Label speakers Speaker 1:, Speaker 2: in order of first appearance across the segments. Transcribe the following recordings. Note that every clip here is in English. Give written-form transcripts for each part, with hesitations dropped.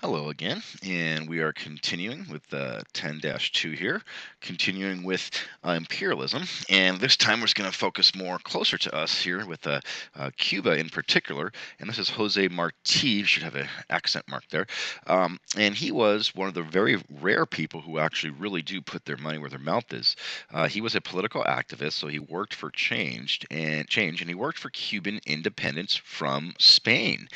Speaker 1: Hello again, and we are continuing with 10-2 here, continuing with imperialism. And this time we're going to focus more closer to us here with Cuba in particular. And this is Jose Marti, you should have an accent mark there. And he was one of the very rare people who actually really do put their money where their mouth is. He was a political activist, so he worked for change, and he worked for Cuban independence from Spain.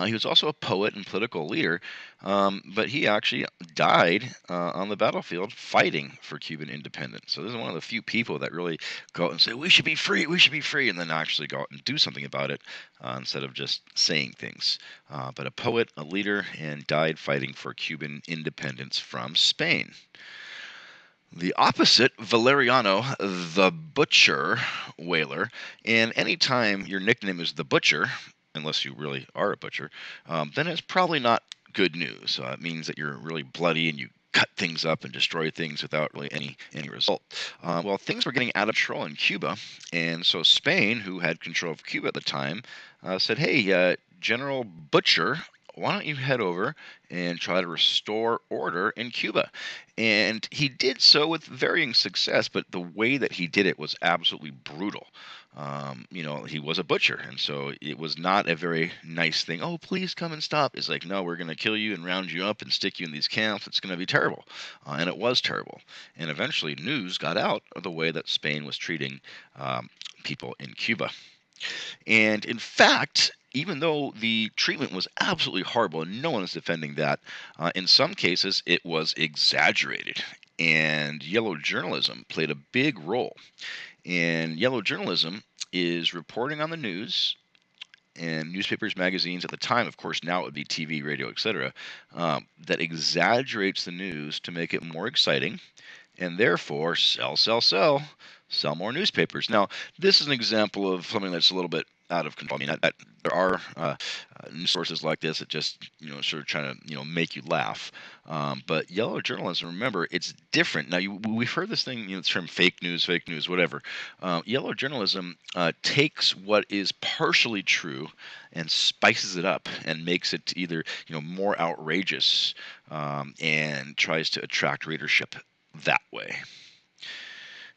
Speaker 1: He was also a poet and political leader, but he actually died on the battlefield fighting for Cuban independence. So this is one of the few people that really go out and say, we should be free, and then actually go out and do something about it instead of just saying things. But a poet, a leader, and died fighting for Cuban independence from Spain. The opposite, Valeriano the Butcher Whaler. And anytime your nickname is the Butcher, unless you really are a butcher, then it's probably not good news. It means that you're really bloody and you cut things up and destroy things without really any result. Well, things were getting out of control in Cuba, and so Spain, who had control of Cuba at the time, said, "Hey, General Butcher, why don't you head over and try to restore order in Cuba?" And he did so with varying success, but the way that he did it was absolutely brutal. He was a butcher, and so it was not a very nice thing. Oh, please come and stop. It's like, no, we're going to kill you and round you up and stick you in these camps. It's going to be terrible. And it was terrible. And eventually, news got out of the way that Spain was treating people in Cuba. And in fact, even though the treatment was absolutely horrible, and no one is defending that, in some cases it was exaggerated. And yellow journalism played a big role. And yellow journalism is reporting on the news and newspapers, magazines at the time, of course, now it would be TV, radio, etc., that exaggerates the news to make it more exciting and therefore sell more newspapers. Now, this is an example of something that's a little bit out of control. I mean, there are news sources like this that just sort of trying to make you laugh. But yellow journalism, remember, it's different. Now, we've heard this thing, the term fake news, whatever. Yellow journalism takes what is partially true and spices it up and makes it either more outrageous and tries to attract readership that way.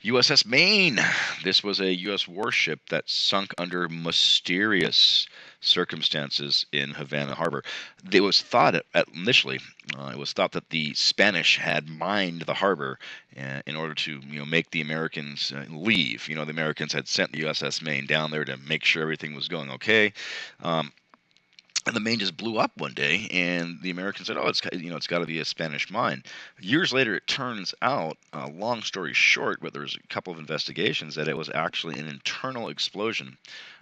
Speaker 1: USS Maine. This was a U.S. warship that sunk under mysterious circumstances in Havana Harbor. It was thought initially, it was thought that the Spanish had mined the harbor in order to make the Americans leave. The Americans had sent the USS Maine down there to make sure everything was going okay. And the Maine just blew up one day, and the Americans said, "Oh, it's got to be a Spanish mine." Years later, it turns out, long story short, but there's a couple of investigations that it was actually an internal explosion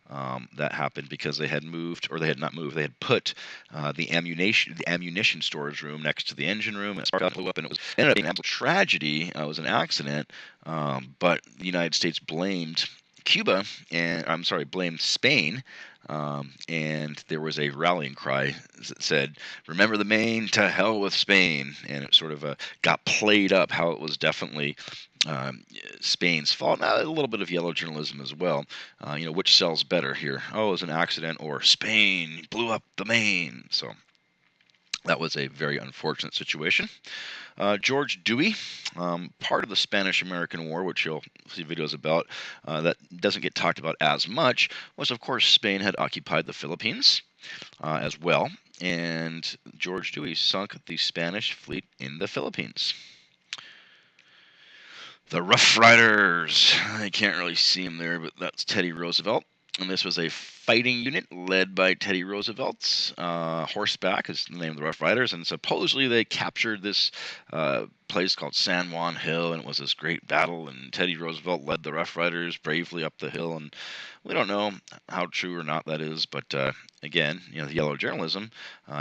Speaker 1: that happened because they had moved, or they had not moved. They had put the ammunition storage room next to the engine room, and it sparked up, blew up, and it ended up being a tragedy. It was an accident, but the United States blamed Cuba, and I'm sorry, blamed Spain, and there was a rallying cry that said, "Remember the Maine, to hell with Spain," and it sort of got played up how it was definitely Spain's fault. Now, a little bit of yellow journalism as well. Which sells better here? Oh, it was an accident, or Spain blew up the Maine. So that was a very unfortunate situation. George Dewey, part of the Spanish-American War, which you'll see videos about, that doesn't get talked about as much, was of course Spain had occupied the Philippines as well, and George Dewey sunk the Spanish fleet in the Philippines. The Rough Riders, I can't really see them there, but that's Teddy Roosevelt. And this was a fighting unit led by Teddy Roosevelt. Horseback is the name of the Rough Riders, and supposedly they captured this place called San Juan Hill, and it was this great battle. And Teddy Roosevelt led the Rough Riders bravely up the hill, and we don't know how true or not that is, but again, the yellow journalism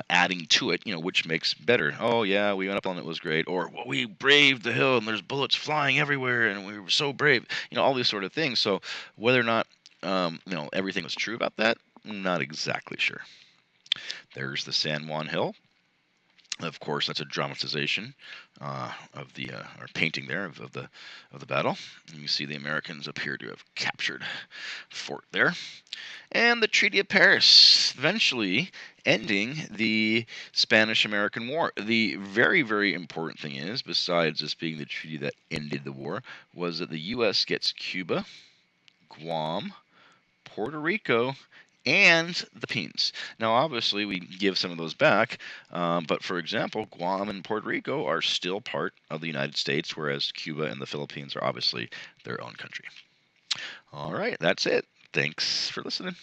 Speaker 1: adding to it, which makes better. Oh yeah, we went up and it was great, or well, we braved the hill and there's bullets flying everywhere, and we were so brave. All these sort of things. So whether or not everything was true about that, not exactly sure. There's the San Juan Hill. Of course, that's a dramatization of the or painting there of the battle. And you see the Americans appear to have captured fort there, and the Treaty of Paris eventually ending the Spanish-American War. The very, very important thing is, besides this being the treaty that ended the war, was that the U.S. gets Cuba, Guam, Puerto Rico, and the Philippines. Now, obviously, we give some of those back, but for example, Guam and Puerto Rico are still part of the United States, whereas Cuba and the Philippines are obviously their own country. All right, that's it. Thanks for listening.